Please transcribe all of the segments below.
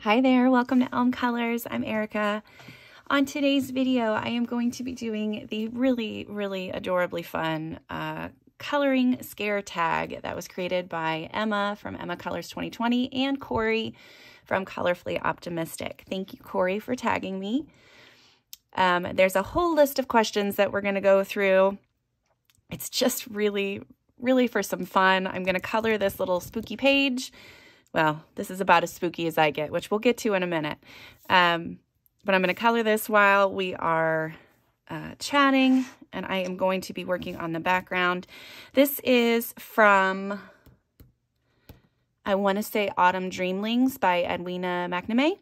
Hi there, welcome to Elm Colors. I'm Erica. On today's video, I am going to be doing the really adorably fun coloring scare tag that was created by Emma from Emma Colors 2020 and Corey from Colorfully Optimistic. Thank you, Corey, for tagging me. There's a whole list of questions that we're going to go through. It's just really for some fun. I'm going to color this little spooky page. Well, this is about as spooky as I get, which we'll get to in a minute. But I'm going to color this while we are chatting, and I am going to be working on the background. This is from, I want to say, Autumn Dreamlings by Edwina McNamee.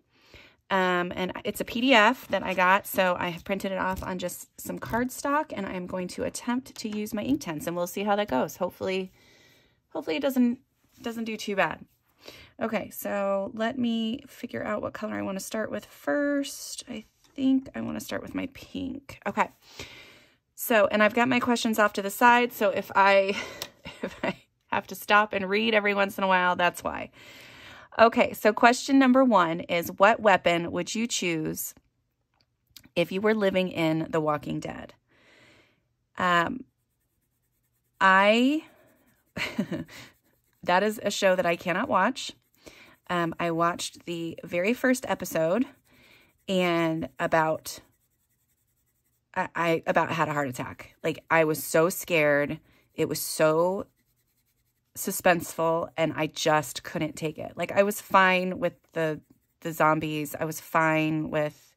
And it's a PDF that I got, so I have printed it off on just some cardstock, and I'm going to attempt to use my Inktense, and we'll see how that goes. Hopefully it doesn't do too bad. Okay, so let me figure out what color I want to start with first. I think I want to start with my pink. Okay, so, and I've got my questions off to the side, so if I have to stop and read every once in a while, that's why. Okay, so question number 1 is, what weapon would you choose if you were living in The Walking Dead? That is a show that I cannot watch. I watched the very first episode and about had a heart attack. Like, I was so scared. It was so suspenseful, and I just couldn't take it. Like, I was fine with the zombies. I was fine with,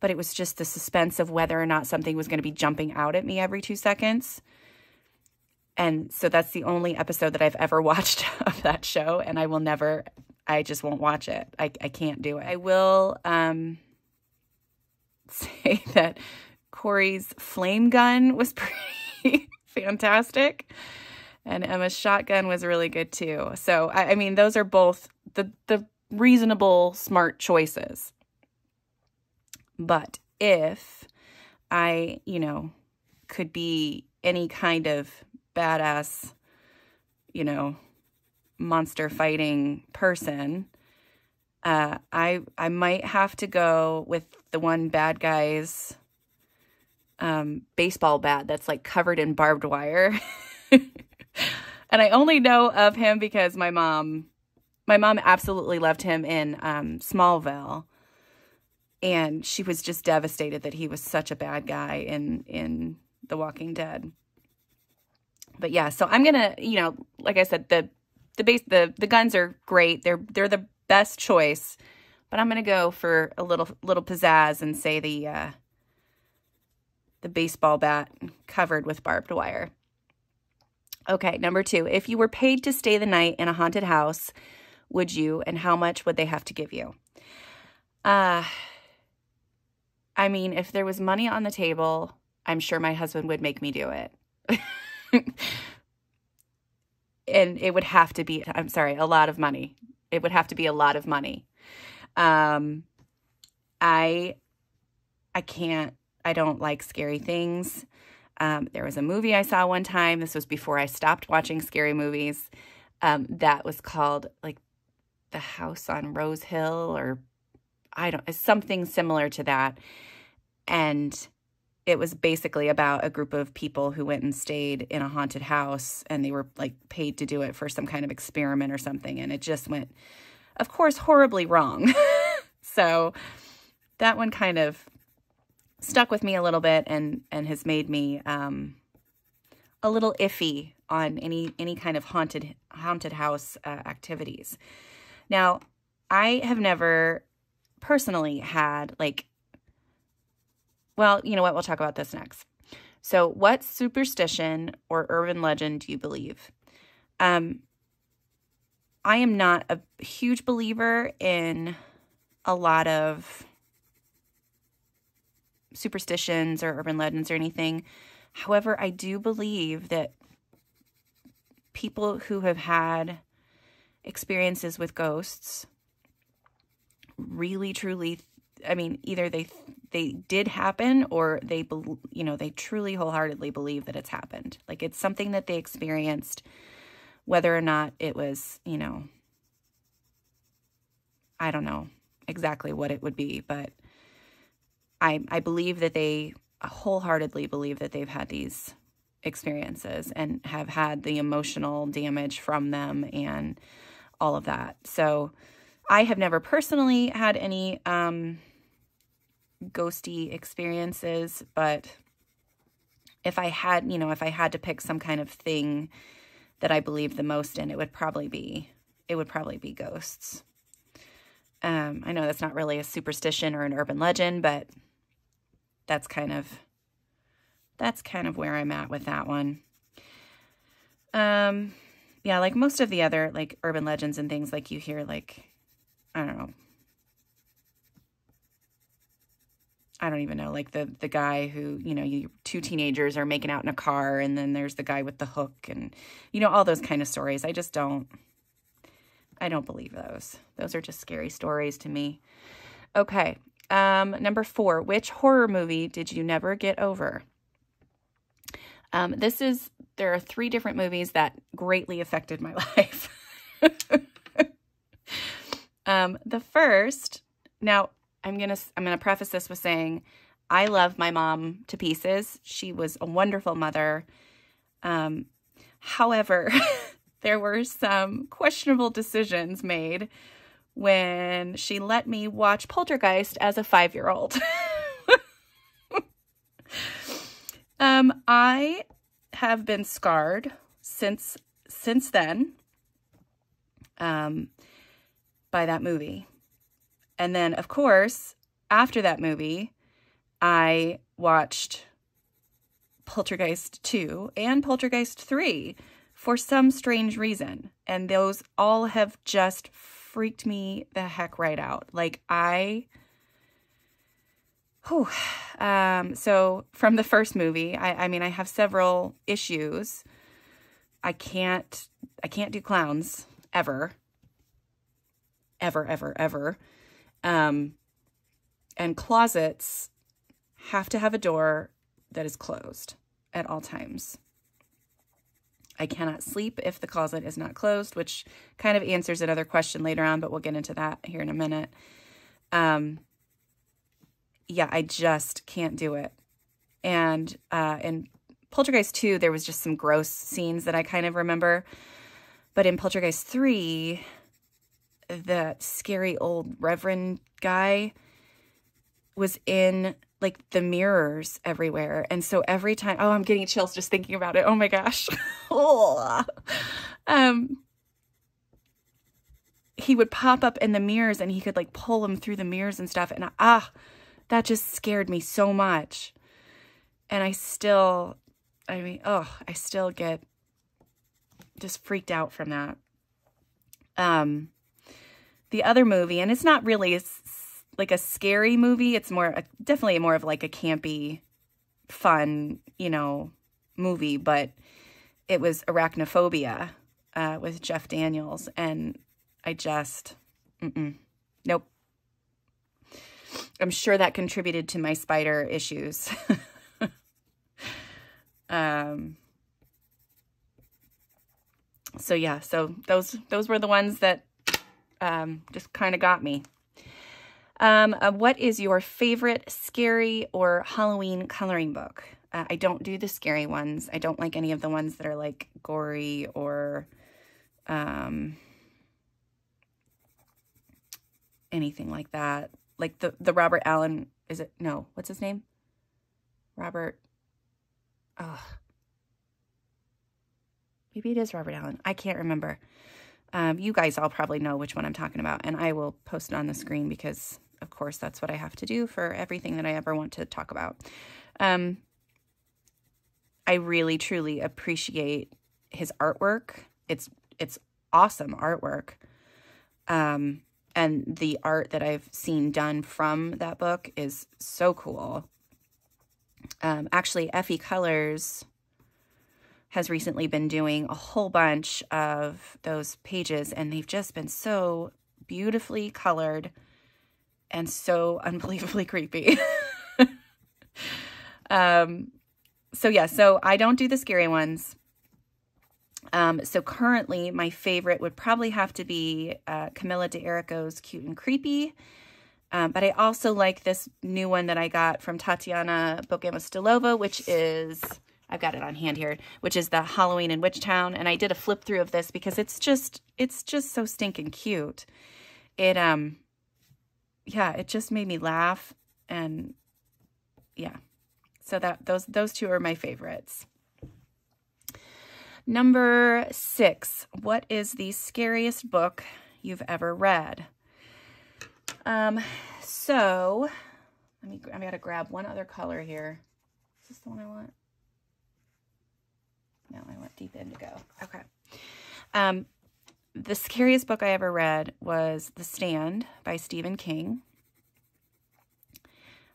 but it was just the suspense of whether or not something was going to be jumping out at me every 2 seconds. And so that's the only episode that I've ever watched of that show, and I just won't watch it. I can't do it. I will say that Corey's flame gun was pretty fantastic, and Emma's shotgun was really good too. So, I mean, those are both the reasonable, smart choices. But if I, could be any kind of badass, monster fighting person, I might have to go with the one bad guy's baseball bat that's like covered in barbed wire. And I only know of him because my mom absolutely loved him in Smallville, and she was just devastated that he was such a bad guy in The Walking Dead. But yeah, so I'm gonna, like I said, the guns are great. They're the best choice, but I'm gonna go for a little pizzazz and say the baseball bat covered with barbed wire. Okay, number 2. If you were paid to stay the night in a haunted house, would you, and how much would they have to give you? I mean, if there was money on the table, I'm sure my husband would make me do it. And it would have to be, a lot of money. It would have to be a lot of money. I don't like scary things. There was a movie I saw one time. This was before I stopped watching scary movies. That was called like The House on Rose Hill, or something similar to that. And it was basically about a group of people who went and stayed in a haunted house, and they were like paid to do it for some kind of experiment or something. And it just went, of course, horribly wrong. So that one kind of stuck with me a little bit and has made me a little iffy on any kind of haunted house activities. Now, I have never personally had well, you know what? We'll talk about this next. So, what superstition or urban legend do you believe? I am not a huge believer in a lot of superstitions or urban legends or anything. However, I do believe that people who have had experiences with ghosts really, truly, I mean, either they did happen, or they truly wholeheartedly believe that it's happened. Like, it's something that they experienced, whether or not it was, I don't know exactly what it would be, but I believe that they wholeheartedly believe that they've had these experiences and have had the emotional damage from them and all of that. So I have never personally had any ghosty experiences, but if I had, if I had to pick some kind of thing that I believe the most in, it would probably be ghosts. I know that's not really a superstition or an urban legend, but that's kind of where I'm at with that one. Yeah, like most of the other like urban legends and things, like you hear, like, I don't know. I don't even know, like the guy who, two teenagers are making out in a car, and then there's the guy with the hook, and, all those kind of stories. I don't believe those. Those are just scary stories to me. Okay. Number 4, which horror movie did you never get over? There are 3 different movies that greatly affected my life. The first, now I'm going to preface this with saying I love my mom to pieces. She was a wonderful mother. However, there were some questionable decisions made when she let me watch Poltergeist as a 5-year-old. I have been scarred since then by that movie. And then, of course, after that movie, I watched Poltergeist 2 and Poltergeist 3 for some strange reason. And those all have just freaked me the heck right out. Like so from the first movie, I mean, I have several issues. I can't do clowns ever. And closets have to have a door that is closed at all times. I cannot sleep if the closet is not closed, which kind of answers another question later on, but we'll get into that here in a minute. Yeah, I just can't do it. And in Poltergeist 2, there was just some gross scenes that I kind of remember. But in Poltergeist 3, the scary old reverend guy was in like the mirrors everywhere. And so every time, oh, I'm getting chills just thinking about it. Oh my gosh. He would pop up in the mirrors and he could like pull them through the mirrors and stuff. And that just scared me so much. And I still get just freaked out from that. The other movie, and it's not really like a scary movie. It's definitely more of like a campy, fun, movie, but it was Arachnophobia with Jeff Daniels. And I just, nope. I'm sure that contributed to my spider issues. So yeah, so those were the ones that just kind of got me. What is your favorite scary or Halloween coloring book? I don't do the scary ones. I don't like any of the ones that are like gory or anything like that. Like the Robert Allen, is it? No, what's his name? Robert. Oh, maybe it is Robert Allen. I can't remember. You guys all probably know which one I'm talking about, and I will post it on the screen because, of course, that's what I have to do for everything that I ever want to talk about. I really, truly appreciate his artwork. It's awesome artwork. And the art that I've seen done from that book is so cool. Actually, Effie Colors has recently been doing a whole bunch of those pages, and they've just been so beautifully colored and so unbelievably creepy. So yeah, so I don't do the scary ones. So currently my favorite would probably have to be Camilla d'Erico's Cute and Creepy. But I also like this new one that I got from Tatiana Bogomolova, which is, I've got it on hand here, which is the Halloween in Witchtown. And I did a flip through of this because it's just so stinking cute. It, yeah, it just made me laugh. And yeah, so those two are my favorites. Number 6, what is the scariest book you've ever read? So I gotta grab one other color here. Is this the one I want? No, I want Deep Indigo. Okay. The scariest book I ever read was The Stand by Stephen King.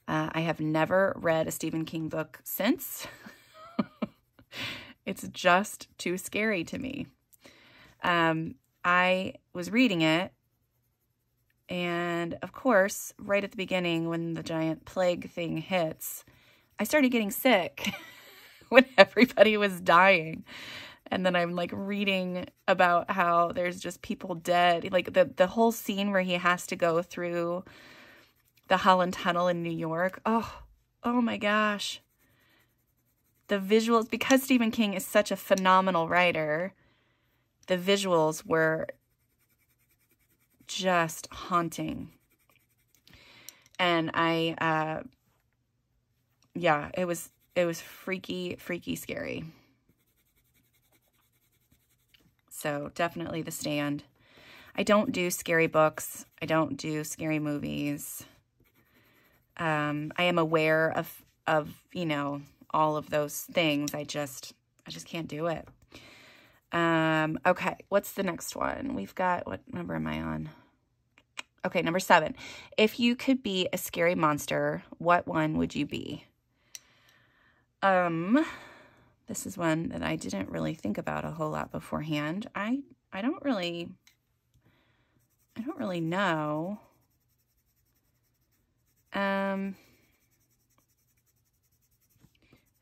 I have never read a Stephen King book since. It's just too scary to me. I was reading it, and of course, right at the beginning when the giant plague thing hits, I started getting sick when everybody was dying. And then I'm like reading about how there's just people dead. Like the whole scene where he has to go through the Holland Tunnel in New York. Oh my gosh. The visuals, because Stephen King is such a phenomenal writer, the visuals were just haunting. And yeah, it was freaky scary. So definitely The Stand. I don't do scary books. I don't do scary movies. I am aware of, you know, all of those things. I just can't do it. Okay, what's the next one? We've got, what number am I on? Okay, number 7. If you could be a scary monster, what one would you be? This is one that I didn't really think about a whole lot beforehand. I don't really know. I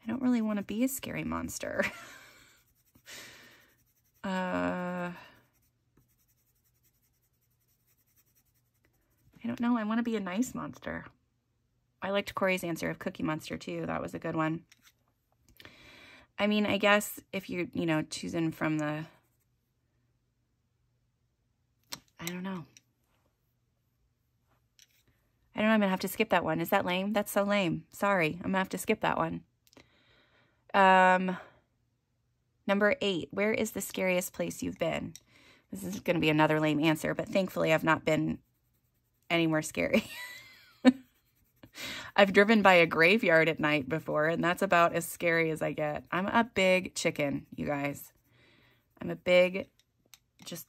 don't really want to be a scary monster. I don't know. I want to be a nice monster. I liked Corey's answer of Cookie Monster too. That was a good one. I mean, I guess if you're, you know, choosing from the, I don't know. I'm going to have to skip that one. Is that lame? That's so lame. Sorry. I'm going to have to skip that one. Number 8, where is the scariest place you've been? This is going to be another lame answer, but thankfully I've not been anywhere scary. I've driven by a graveyard at night before, and that's about as scary as I get. I'm a big chicken, you guys. I'm a big, just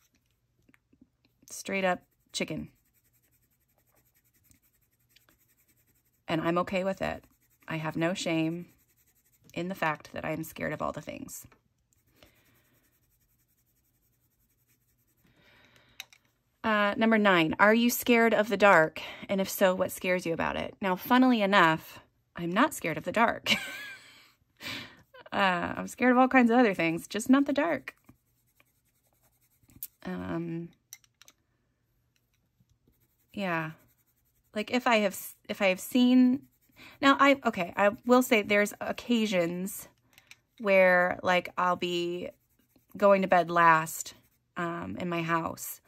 straight up chicken. And I'm okay with it. I have no shame in the fact that I am scared of all the things. Number 9, are you scared of the dark? And if so, what scares you about it? Now, funnily enough, I'm not scared of the dark. I'm scared of all kinds of other things, just not the dark. Yeah. Like if I have seen, now I will say there's occasions where like I'll be going to bed last, in my house.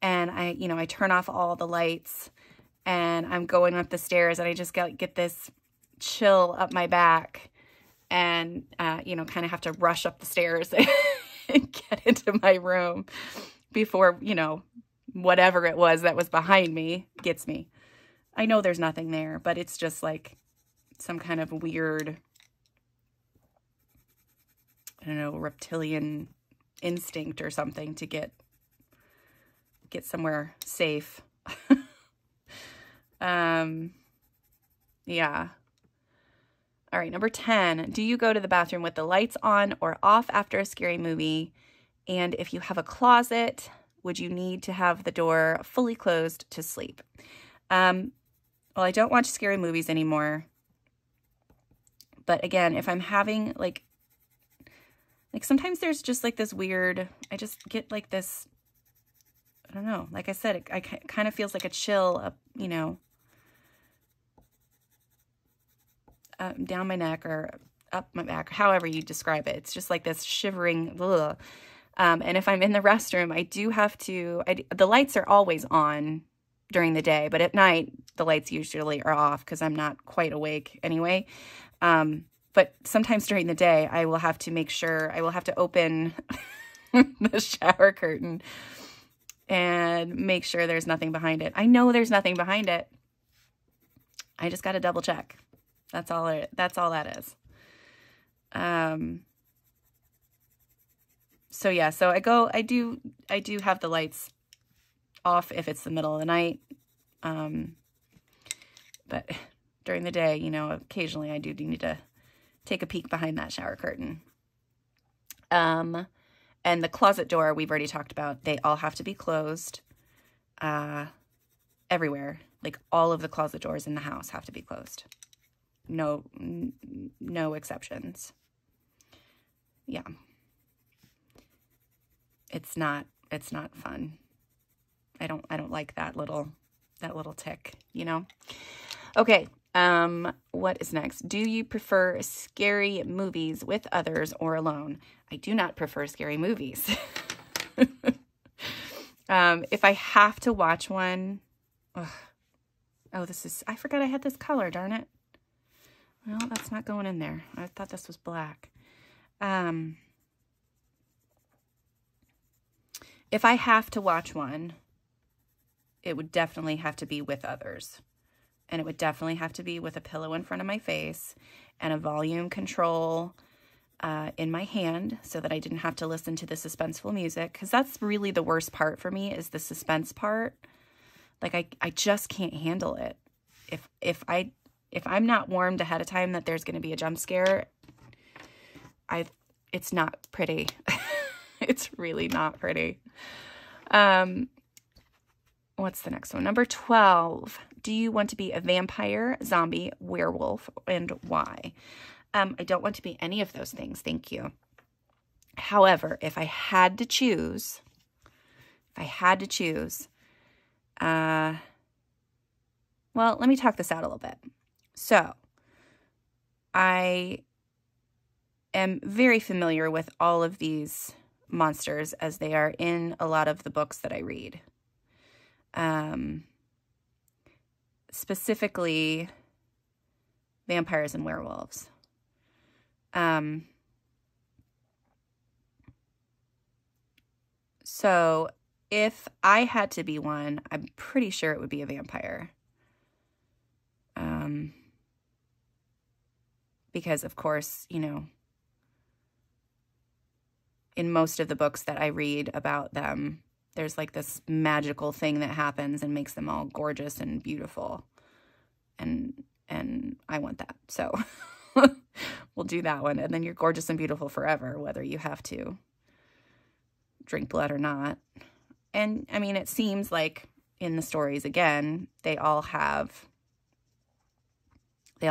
And I turn off all the lights and I'm going up the stairs and I just get this chill up my back and, kind of have to rush up the stairs and get into my room before, whatever it was that was behind me gets me. I know there's nothing there, but it's just like some kind of weird, I don't know, reptilian instinct or something to get somewhere safe. Yeah. All right, number 10. Do you go to the bathroom with the lights on or off after a scary movie? And if you have a closet, would you need to have the door fully closed to sleep? Well, I don't watch scary movies anymore. But again, if I'm having, like, Like sometimes there's just like this weird, I just get like this, I don't know, like I said, it kind of feels like a chill up, you know, down my neck or up my back, however you describe it. It's just like this shivering, ugh. And if I'm in the restroom, I do have to, the lights are always on during the day, but at night, the lights usually are off because I'm not quite awake anyway. But sometimes during the day, I will have to make sure, I will have to open the shower curtain and make sure there's nothing behind it. I know there's nothing behind it. I just got to double check. That's all that is. So yeah, so I do have the lights off if it's the middle of the night. But during the day, you know, occasionally I do need to take a peek behind that shower curtain. And the closet door we've already talked about, they all have to be closed, everywhere. Like all of the closet doors in the house have to be closed. No exceptions. Yeah. It's not fun. I don't like that little tick, you know? Okay. What is next? Do you prefer scary movies with others or alone? I do not prefer scary movies. If I have to watch one, ugh. Oh, I forgot I had this color, darn it. Well, that's not going in there. I thought this was black. If I have to watch one, it would definitely have to be with others. And it would definitely have to be with a pillow in front of my face and a volume control in my hand so that I didn't have to listen to the suspenseful music. Because that's really the worst part for me, is the suspense part. Like I just can't handle it. If I'm not warned ahead of time that there's going to be a jump scare, it's not pretty. It's really not pretty. What's the next one? Number 12. Do you want to be a vampire, zombie, werewolf, and why? I don't want to be any of those things, thank you. However, if I had to choose, well, let me talk this out a little bit. So, I am very familiar with all of these monsters as they are in a lot of the books that I read. Specifically, vampires and werewolves. So, if I had to be one, I'm pretty sure it would be a vampire. Because, of course, you know, in most of the books that I read about them, there's like this magical thing that happens and makes them all gorgeous and beautiful. And I want that. So we'll do that one. And then you're gorgeous and beautiful forever, whether you have to drink blood or not. And I mean, it seems like in the stories, again, they all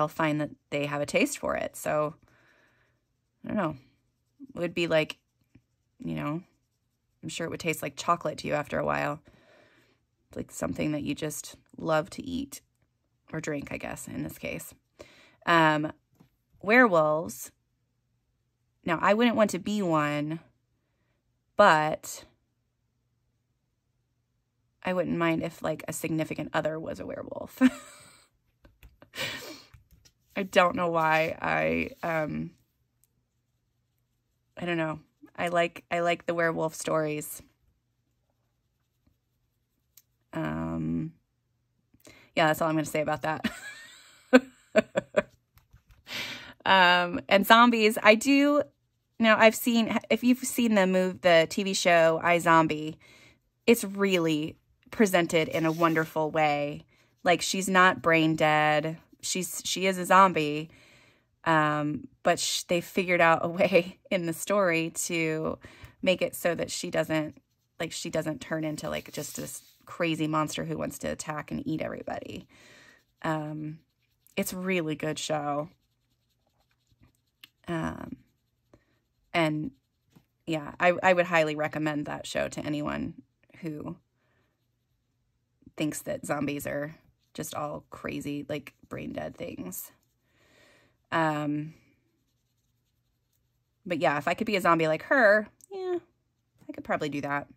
find that they have a taste for it. So I don't know. It would be like, you know, I'm sure it would taste like chocolate to you after a while. Like something that you just love to eat or drink, I guess, in this case. Werewolves. Now, I wouldn't want to be one, but I wouldn't mind if, like, a significant other was a werewolf. I don't know why. I don't know. I like the werewolf stories. Yeah, that's all I'm going to say about that. And zombies, I do. Now, if you've seen the TV show iZombie, it's really presented in a wonderful way. Like, she's not brain dead. She is a zombie. But they figured out a way in the story to make it so that she doesn't turn into like just this crazy monster who wants to attack and eat everybody. It's a really good show. And yeah, I would highly recommend that show to anyone who thinks that zombies are just all crazy, like brain dead things. But yeah, if I could be a zombie like her, yeah, I could probably do that.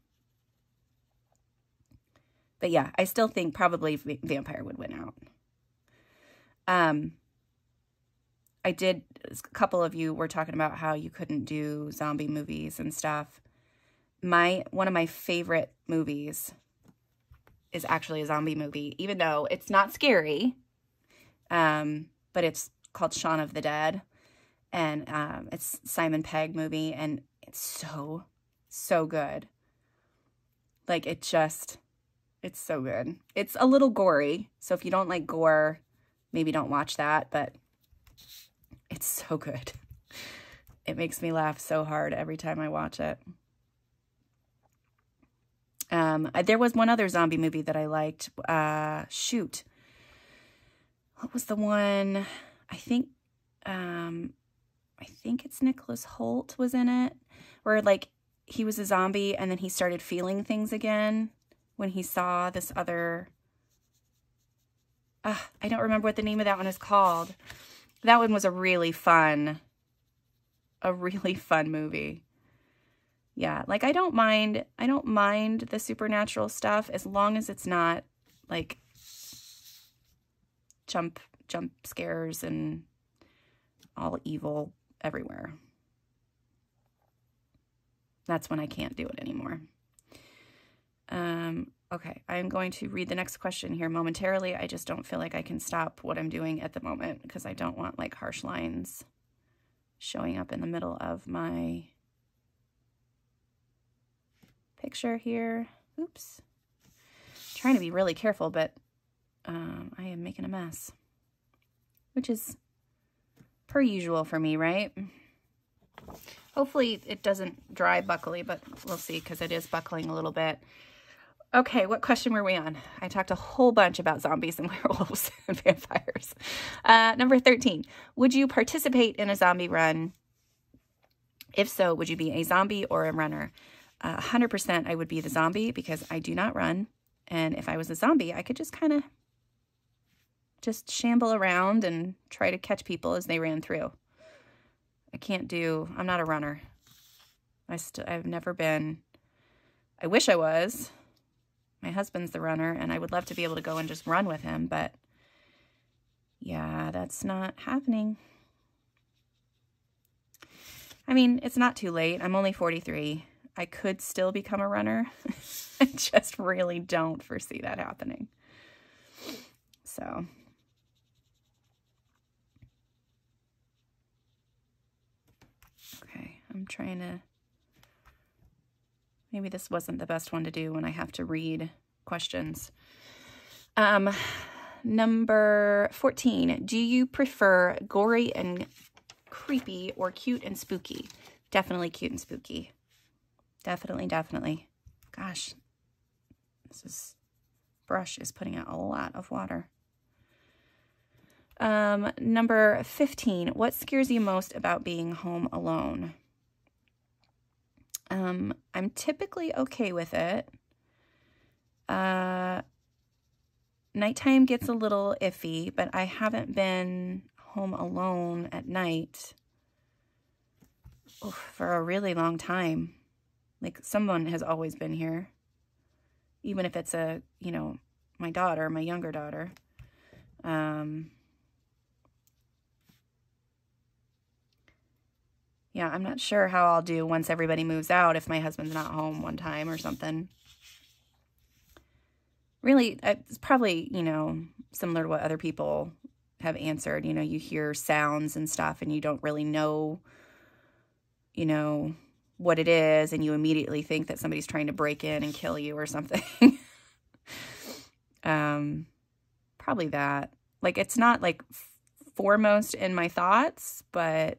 But yeah, I still think probably vampire would win out. A couple of you were talking about how you couldn't do zombie movies and stuff. One of my favorite movies is actually a zombie movie, even though it's not scary. But it's called Shaun of the Dead. And it's Simon Pegg movie, and it's so good. Like, it's so good. It's a little gory, so if you don't like gore, maybe don't watch that, but it's so good. It makes me laugh so hard every time I watch it. There was one other zombie movie that I liked. Shoot. What was the one? I think it's Nicholas Hoult was in it, where like he was a zombie and then he started feeling things again when he saw this other, I don't remember what the name of that one is called. That one was a really fun movie. Yeah, like I don't mind the supernatural stuff as long as it's not like jump scares and all evil everywhere. That's when I can't do it anymore. Okay, I'm going to read the next question here momentarily. I just don't feel like I can stop what I'm doing at the moment because I don't want like harsh lines showing up in the middle of my picture here. Oops. Trying to be really careful, but I am making a mess, which is per usual for me, right? Hopefully it doesn't dry buckly, but we'll see because it is buckling a little bit. Okay, what question were we on? I talked a whole bunch about zombies and werewolves and vampires. Number 13, would you participate in a zombie run? If so, would you be a zombie or a runner? 100% I would be the zombie because I do not run. And if I was a zombie, I could just kind of just shamble around and try to catch people as they ran through. I'm not a runner. I've never been. I wish I was. My husband's the runner, and I would love to be able to go and just run with him, but yeah, that's not happening. I mean, it's not too late. I'm only 43. I could still become a runner. I just really don't foresee that happening. So, okay, I'm trying to, maybe this wasn't the best one to do when I have to read questions. Number 14, do you prefer gory and creepy or cute and spooky? Definitely cute and spooky. Definitely. Gosh, this brush is putting out a lot of water. Number 15, what scares you most about being home alone? I'm typically okay with it. Nighttime gets a little iffy, but I haven't been home alone at night for a really long time. Like, someone has always been here, even if it's my daughter, my younger daughter. Yeah, I'm not sure how I'll do once everybody moves out if my husband's not home one time or something. Really, it's probably, similar to what other people have answered. You hear sounds and stuff and you don't really know, what it is, and you immediately think that somebody's trying to break in and kill you or something. Probably that. Like, it's not like foremost in my thoughts, but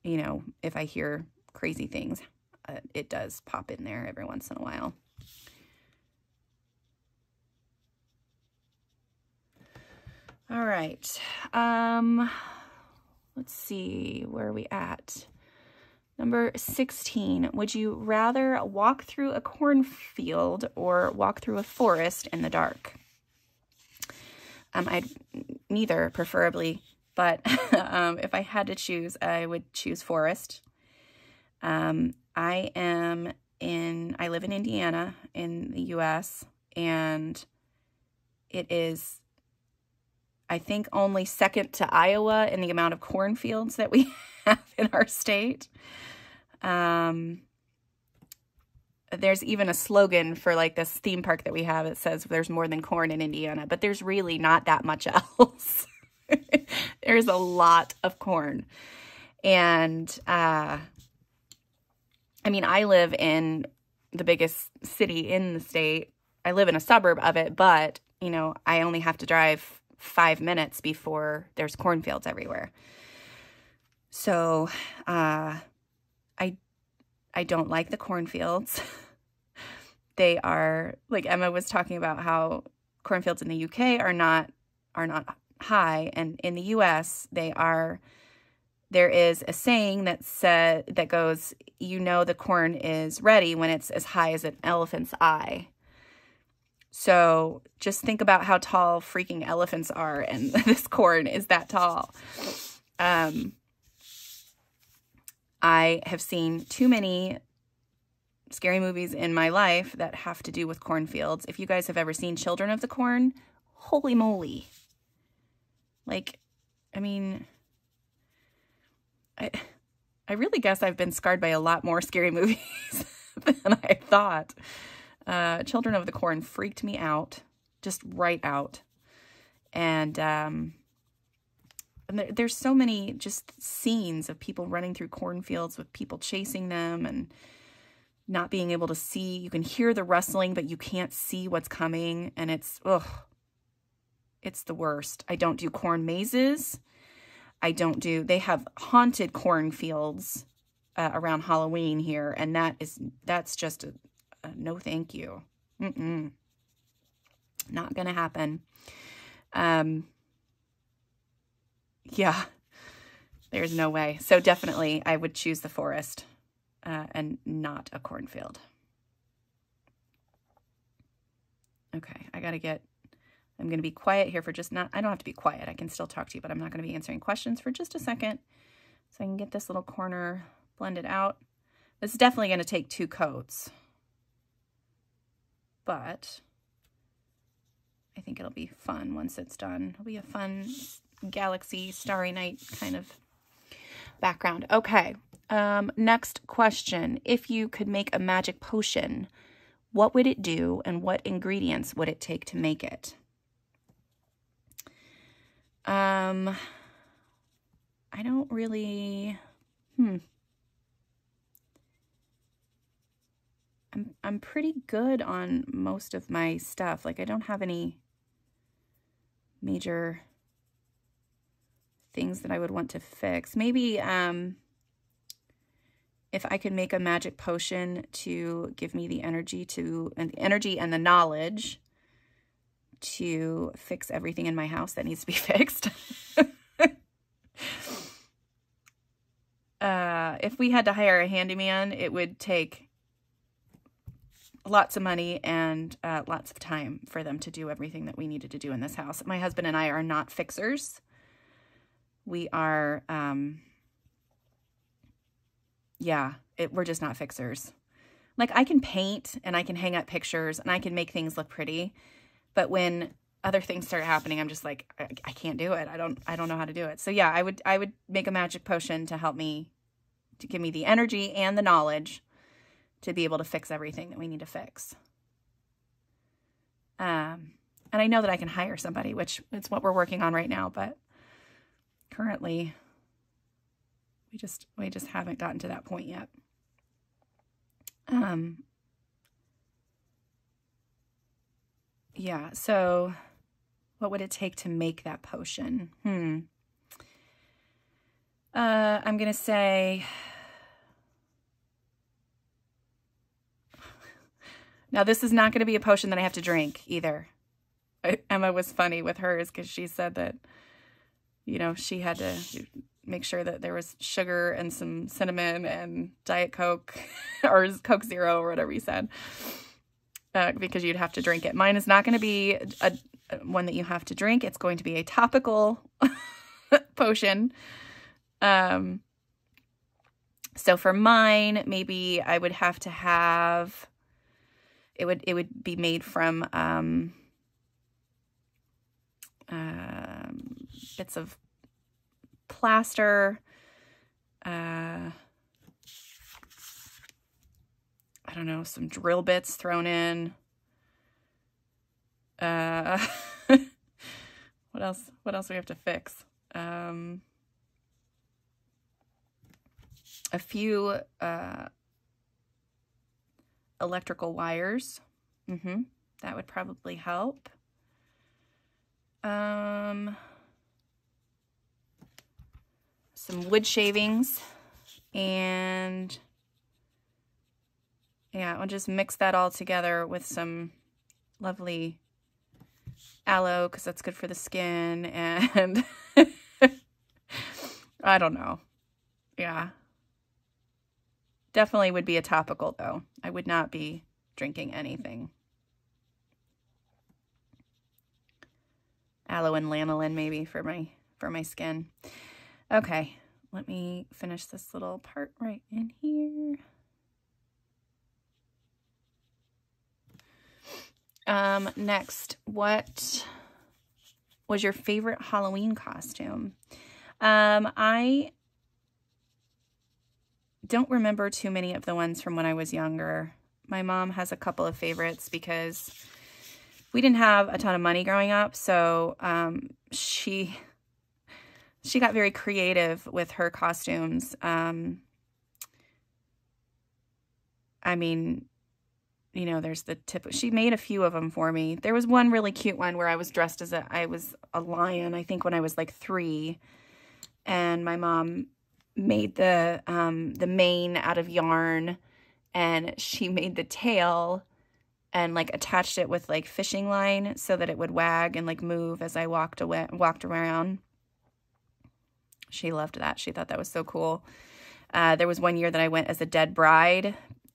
if I hear crazy things, it does pop in there every once in a while. All right. Let's see, where are we at? Number 16, would you rather walk through a cornfield or walk through a forest in the dark? I'd neither, preferably, but if I had to choose, I would choose forest. I live in Indiana in the US, and it is, I think, only second to Iowa in the amount of cornfields that we have in our state. There's even a slogan for like this theme park that we have. It says there's more than corn in Indiana, but there's really not that much else. There's a lot of corn. And, I mean, I live in the biggest city in the state. I live in a suburb of it, but, you know, I only have to drive 5 minutes before there's cornfields everywhere. So, I don't like the cornfields. They are, like Emma was talking about, how cornfields in the UK are not high, and in the US they are. There is a saying that goes, you know, the corn is ready when it's as high as an elephant's eye. So just think about how tall freaking elephants are, and this corn is that tall. I have seen too many scary movies in my life that have to do with cornfields. If you guys have ever seen Children of the Corn, holy moly. Like, I mean, I really guess I've been scarred by a lot more scary movies than I thought. Children of the Corn freaked me out, just right out. And there's so many just scenes of people running through cornfields with people chasing them and not being able to see. You can hear the rustling, but you can't see what's coming. And it's the worst. I don't do corn mazes. They have haunted cornfields around Halloween here. And that's just a no thank you. Not gonna happen. Yeah, there's no way. So definitely I would choose the forest and not a cornfield. Okay, I'm going to be quiet here for I don't have to be quiet. I can still talk to you, but I'm not going to be answering questions for just a second so I can get this little corner blended out. This is definitely going to take 2 coats, but I think it'll be fun once it's done. It'll be a fun galaxy, starry night kind of background. Okay, next question. If you could make a magic potion, what would it do and what ingredients would it take to make it? I don't really, I'm pretty good on most of my stuff. Like, I don't have any major things that I would want to fix. Maybe if I could make a magic potion to give me the energy and the knowledge to fix everything in my house that needs to be fixed. If we had to hire a handyman, it would take lots of money and lots of time for them to do everything that we needed to do in this house. My husband and I are not fixers. We are, we're just not fixers. Like, I can paint and I can hang up pictures and I can make things look pretty, but when other things start happening, I'm just like, I can't do it. I don't know how to do it. So yeah, I would make a magic potion to help me, to give me the energy and the knowledge to be able to fix everything that we need to fix. And I know that I can hire somebody, which is what we're working on right now, but currently we just haven't gotten to that point yet. Yeah, so what would it take to make that potion? I'm going to say, now this is not going to be a potion that I have to drink either. Emma was funny with hers because she said that, you know, she had to make sure that there was sugar and some cinnamon and Diet Coke or Coke Zero or whatever you said, because you'd have to drink it. Mine is not going to be one that you have to drink. It's going to be a topical potion. So for mine, maybe I would have to have, it would be made from bits of plaster, I don't know, some drill bits thrown in. What else do we have to fix? A few electrical wires. That would probably help. Some wood shavings, and yeah, I'll just mix that all together with some lovely aloe, because that's good for the skin, and I don't know. Yeah. Definitely would be a topical, though. I would not be drinking anything. Aloe and lanolin maybe for my skin. Okay, let me finish this little part right in here. Next, what was your favorite Halloween costume? I don't remember too many of the ones from when I was younger. My mom has a couple of favorites because we didn't have a ton of money growing up, so she got very creative with her costumes. I mean, you know, there's the she made a few of them for me. There was one really cute one where I was dressed as I was a lion, I think when I was like 3, and my mom made the mane out of yarn, and she made the tail and like attached it with like fishing line so that it would wag and like move as I walked around. She loved that. She thought that was so cool. There was one year that I went as a dead bride,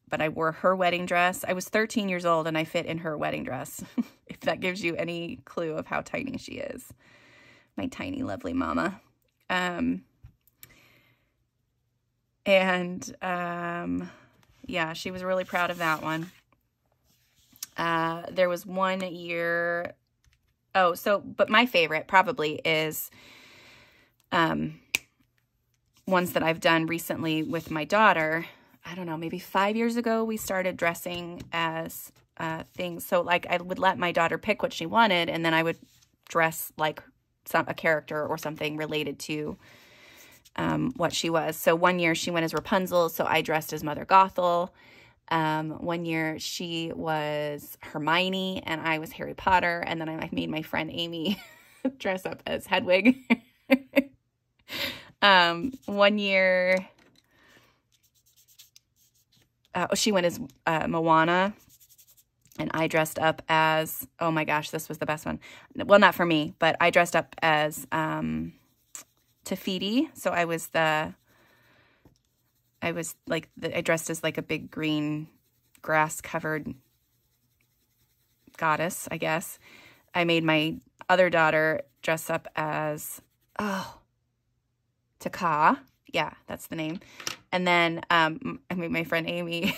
but I wore her wedding dress. I was 13 years old and I fit in her wedding dress, if that gives you any clue of how tiny she is. My tiny, lovely mama. Yeah, she was really proud of that one. There was one year, but my favorite probably is, ones that I've done recently with my daughter. I don't know, maybe 5 years ago, we started dressing as, things. So like I would let my daughter pick what she wanted, and then I would dress like a character or something related to, what she was. So one year she went as Rapunzel, so I dressed as Mother Gothel. One year she was Hermione and I was Harry Potter, and then I made my friend Amy dress up as Hedwig. One year she went as Moana, and I dressed up as, oh my gosh, this was the best one. Well, not for me, but I dressed up as Tafiti. So I dressed as like a big green grass covered goddess, I guess. I made my other daughter dress up as, Taka. Yeah, that's the name. And then I made my friend Amy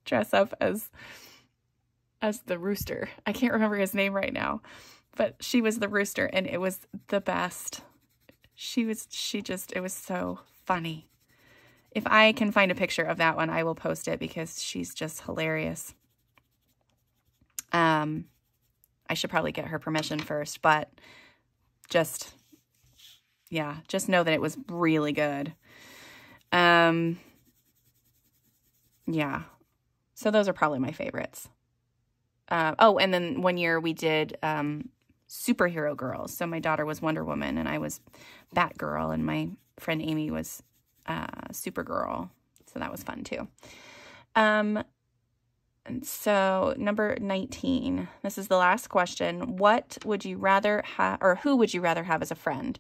dress up as the rooster. I can't remember his name right now, but she was the rooster, and it was the best. It was so funny. If I can find a picture of that one, I will post it because she's just hilarious. I should probably get her permission first, but just know that it was really good. Yeah. So those are probably my favorites. And then one year we did superhero girls. So my daughter was Wonder Woman and I was Batgirl, and my friend Amy was Supergirl. So that was fun too. And so number 19, this is the last question. What would you rather have, or who would you rather have as a friend?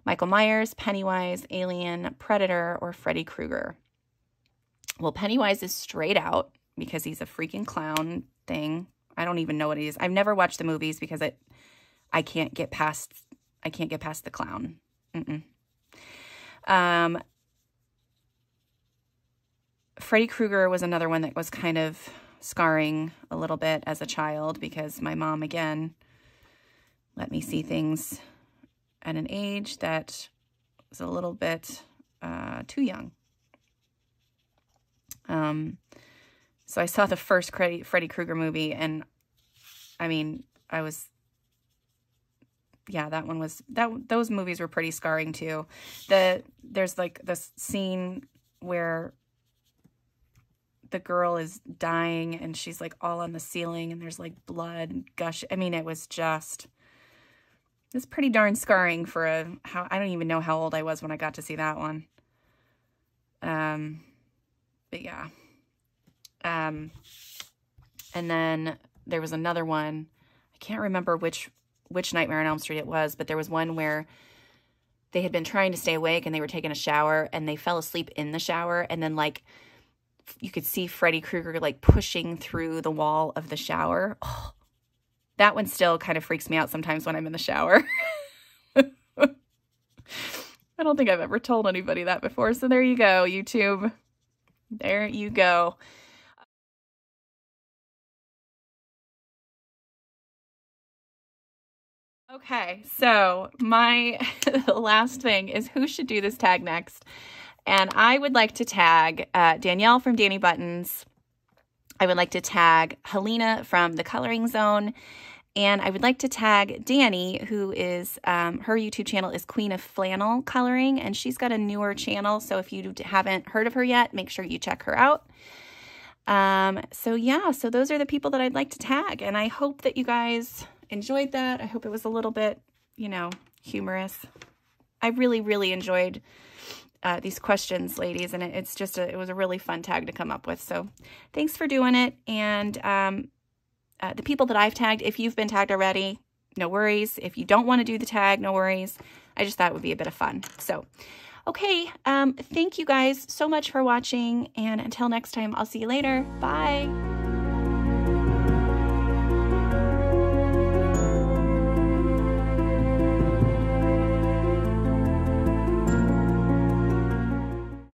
Michael Myers, Pennywise, Alien, Predator, or Freddy Krueger. Well, Pennywise is straight out because he's a freaking clown thing. I don't even know what it is. I've never watched the movies because I can't get past the clown. Freddy Krueger was another one that was kind of scarring a little bit as a child because my mom, again, let me see things at an age that was a little bit too young. So I saw the first Freddy Krueger movie, and I mean, that one was, those movies were pretty scarring too. There's like this scene where the girl is dying and she's like all on the ceiling and there's like blood gush. I mean, it's pretty darn scarring for I don't even know how old I was when I got to see that one. But yeah. And then there was another one. I can't remember which Nightmare on Elm Street it was, but there was one where they had been trying to stay awake and they were taking a shower and they fell asleep in the shower, and then like you could see Freddy Krueger like pushing through the wall of the shower. Oh, that one still kind of freaks me out sometimes when I'm in the shower. I don't think I've ever told anybody that before, so there you go, YouTube. There you go. Okay, so the last thing is who should do this tag next. And I would like to tag Danielle from Danny Buttons. I would like to tag Helena from The Coloring Zone. And I would like to tag Danny, who is, her YouTube channel is Queen of Flannel Coloring. And she's got a newer channel. So if you haven't heard of her yet, make sure you check her out. So yeah, so those are the people that I'd like to tag. And I hope that you guys enjoyed that. I hope it was a little bit, humorous. I really, really enjoyed these questions, ladies, and it was a really fun tag to come up with. So thanks for doing it. And the people that I've tagged, if you've been tagged already, no worries. If you don't want to do the tag, no worries. I just thought it would be a bit of fun. So, okay. Thank you guys so much for watching. And until next time, I'll see you later. Bye.